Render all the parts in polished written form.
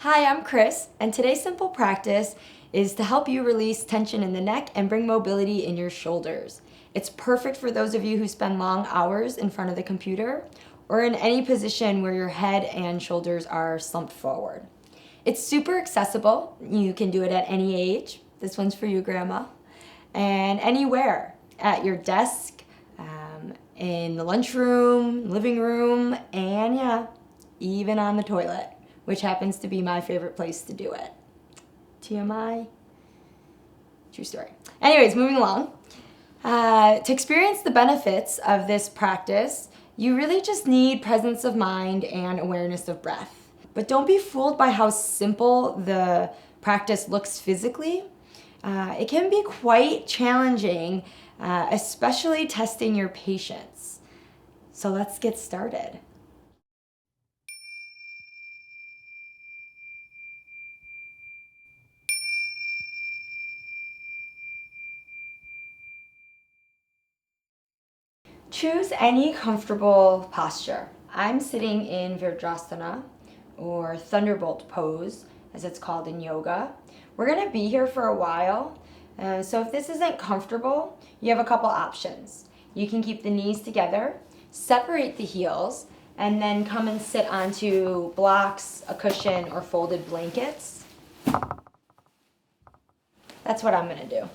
Hi, I'm Kris, and today's simple practice is to help you release tension in the neck and bring mobility in your shoulders. It's perfect for those of you who spend long hours in front of the computer or in any position where your head and shoulders are slumped forward. It's super accessible. You can do it at any age. This one's for you, Grandma. And anywhere, at your desk, in the lunchroom, living room, and yeah, even on the toilet, which happens to be my favorite place to do it. TMI? True story. Anyways, moving along. To experience the benefits of this practice, you really just need presence of mind and awareness of breath. But don't be fooled by how simple the practice looks physically. It can be quite challenging, especially testing your patience. So let's get started. Choose any comfortable posture. I'm sitting in Virdrasana, or Thunderbolt pose, as it's called in yoga. We're gonna be here for a while, so if this isn't comfortable, you have a couple options. You can keep the knees together, separate the heels, and then come and sit onto blocks, a cushion, or folded blankets. That's what I'm gonna do.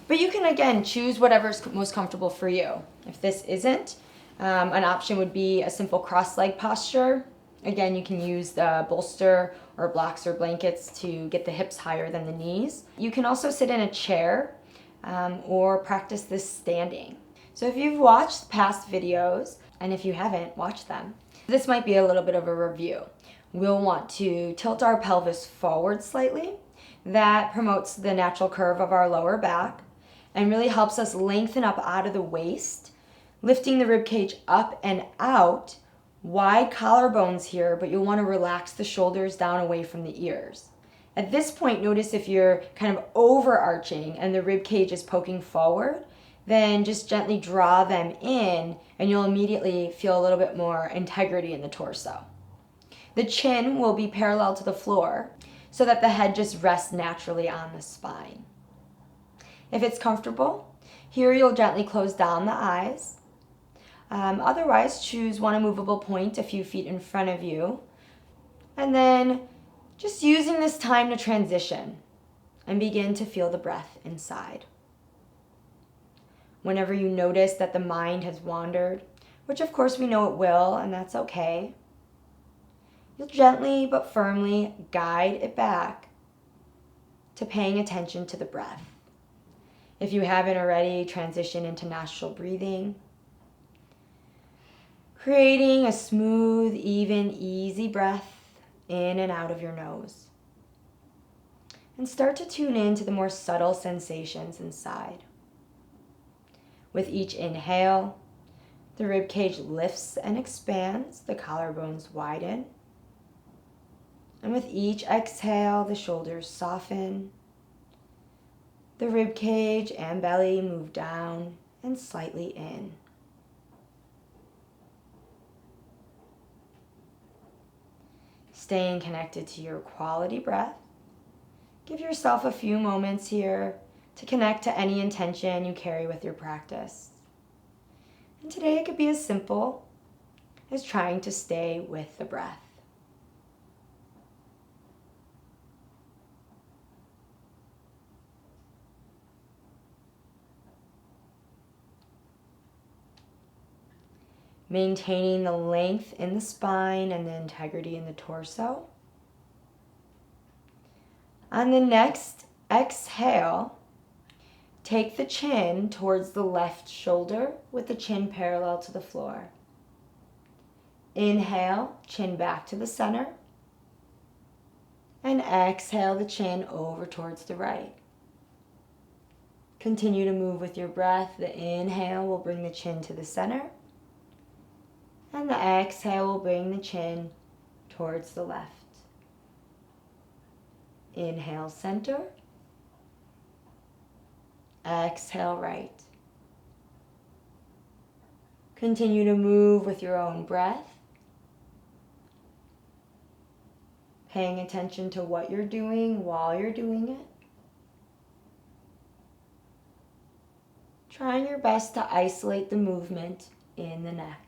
But you can, again, choose whatever's most comfortable for you. If this isn't, an option would be a simple cross-leg posture. Again, you can use the bolster or blocks or blankets to get the hips higher than the knees. You can also sit in a chair or practice this standing. So if you've watched past videos, and if you haven't, watch them, this might be a little bit of a review. We'll want to tilt our pelvis forward slightly. That promotes the natural curve of our lower back and really helps us lengthen up out of the waist, lifting the rib cage up and out, wide collarbones here, but you'll want to relax the shoulders down away from the ears. At this point, notice if you're kind of overarching and the rib cage is poking forward, then just gently draw them in and you'll immediately feel a little bit more integrity in the torso. The chin will be parallel to the floor so that the head just rests naturally on the spine. If it's comfortable, here you'll gently close down the eyes. Otherwise, choose one immovable point a few feet in front of you. And then just using this time to transition and begin to feel the breath inside. Whenever you notice that the mind has wandered, which of course we know it will, and that's okay, you'll gently but firmly guide it back to paying attention to the breath. If you haven't already, transition into nostril breathing, creating a smooth, even, easy breath in and out of your nose. And start to tune in to the more subtle sensations inside. With each inhale, the rib cage lifts and expands, the collarbones widen. And with each exhale, the shoulders soften. The rib cage and belly move down and slightly in. Staying connected to your quality breath. Give yourself a few moments here to connect to any intention you carry with your practice. And today it could be as simple as trying to stay with the breath. Maintaining the length in the spine and the integrity in the torso. On the next exhale, take the chin towards the left shoulder with the chin parallel to the floor. Inhale, chin back to the center. And exhale the chin over towards the right. Continue to move with your breath. The inhale will bring the chin to the center. And the exhale will bring the chin towards the left. Inhale, center. Exhale, right. Continue to move with your own breath. paying attention to what you're doing while you're doing it. Trying your best to isolate the movement in the neck.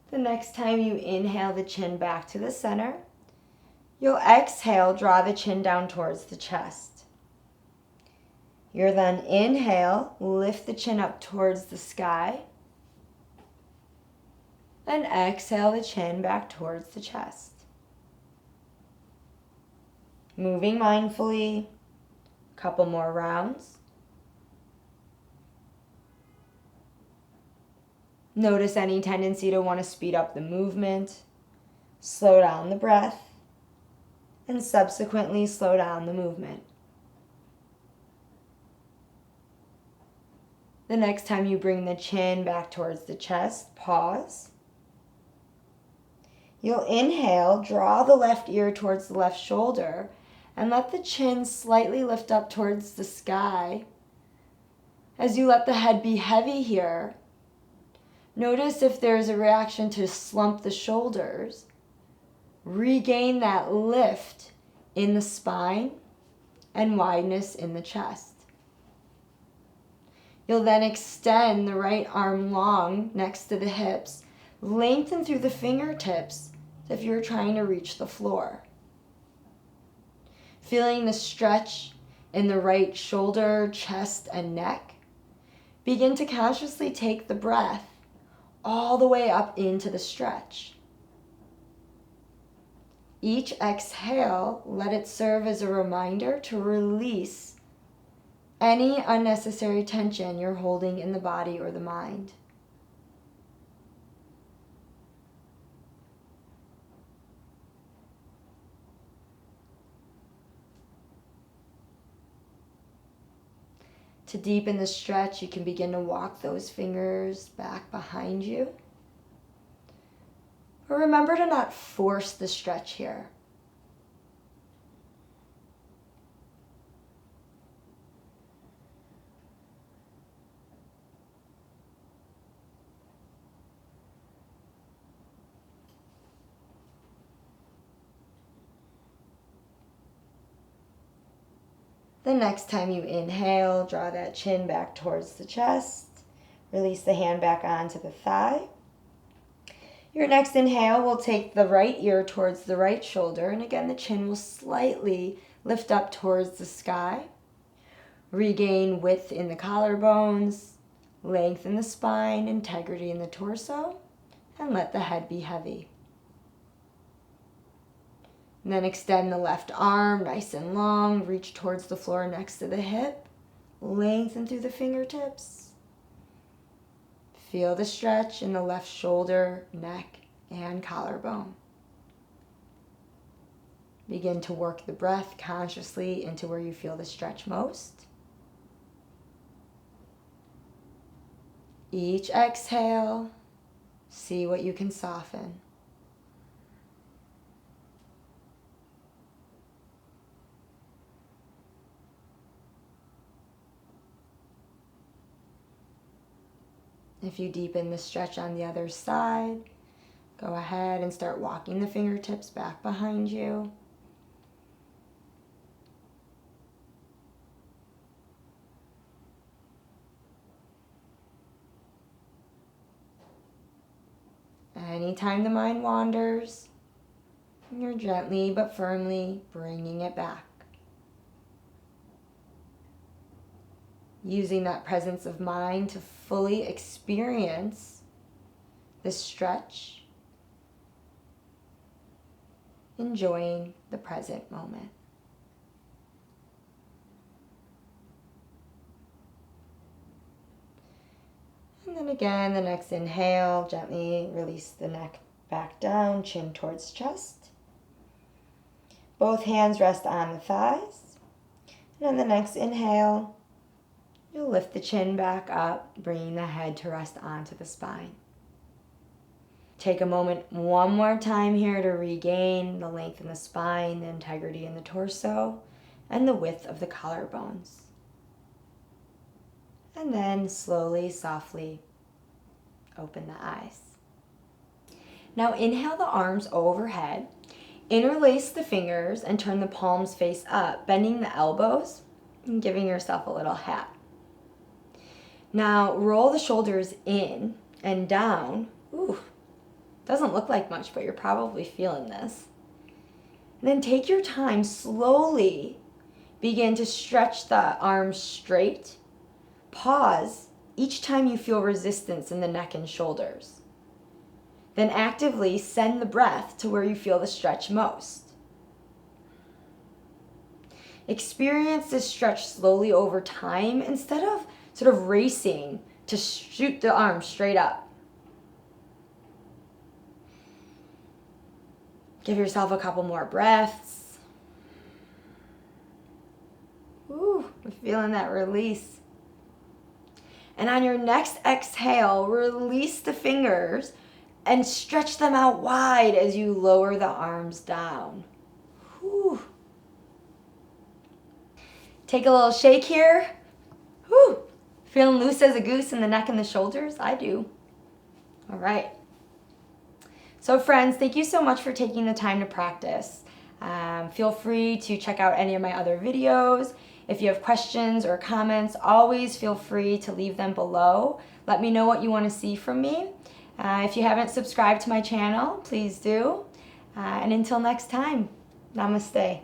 The next time you inhale the chin back to the center, you'll exhale, draw the chin down towards the chest. You'll then inhale, lift the chin up towards the sky, and exhale the chin back towards the chest. Moving mindfully, a couple more rounds. Notice any tendency to want to speed up the movement, slow down the breath, and subsequently slow down the movement. The next time you bring the chin back towards the chest, pause. You'll inhale, draw the left ear towards the left shoulder, and let the chin slightly lift up towards the sky. As you let the head be heavy here, notice if there's a reaction to slump the shoulders. Regain that lift in the spine and wideness in the chest. You'll then extend the right arm long next to the hips, lengthen through the fingertips as if you're trying to reach the floor. Feeling the stretch in the right shoulder, chest, and neck, begin to consciously take the breath all the way up into the stretch. Each exhale, let it serve as a reminder to release any unnecessary tension you're holding in the body or the mind. To deepen the stretch, you can begin to walk those fingers back behind you. But remember to not force the stretch here. The next time you inhale, draw that chin back towards the chest. Release the hand back onto the thigh. Your next inhale will take the right ear towards the right shoulder, and again the chin will slightly lift up towards the sky. Regain width in the collarbones, length in the spine, integrity in the torso, and let the head be heavy. And then extend the left arm nice and long, reach towards the floor next to the hip, lengthen through the fingertips. Feel the stretch in the left shoulder, neck, and collarbone. Begin to work the breath consciously into where you feel the stretch most. Each exhale, see what you can soften. If you deepen the stretch on the other side, go ahead and start walking the fingertips back behind you. Anytime the mind wanders, you're gently but firmly bringing it back. Using that presence of mind to fully experience the stretch, enjoying the present moment. And then again, the next inhale, gently release the neck back down, chin towards chest. Both hands rest on the thighs. And on the next inhale, you'll lift the chin back up, bringing the head to rest onto the spine. Take a moment one more time here to regain the length in the spine, the integrity in the torso, and the width of the collarbones. And then slowly, softly Open the eyes. Now inhale the arms overhead. Interlace the fingers and turn the palms face up, bending the elbows and giving yourself a little hat. Now roll the shoulders in and down. Ooh, doesn't look like much, but you're probably feeling this. And then take your time, slowly begin to stretch the arms straight. Pause each time you feel resistance in the neck and shoulders. Then actively send the breath to where you feel the stretch most. Experience this stretch slowly over time instead of sort of racing to shoot the arms straight up. Give yourself a couple more breaths. Ooh, I'm feeling that release. And on your next exhale, release the fingers and stretch them out wide as you lower the arms down. Whew. Take a little shake here. Whew. Feeling loose as a goose in the neck and the shoulders? I do. All right. So friends, thank you so much for taking the time to practice. Feel free to check out any of my other videos. If you have questions or comments, always feel free to leave them below. Let me know what you want to see from me. If you haven't subscribed to my channel, please do. And until next time, namaste.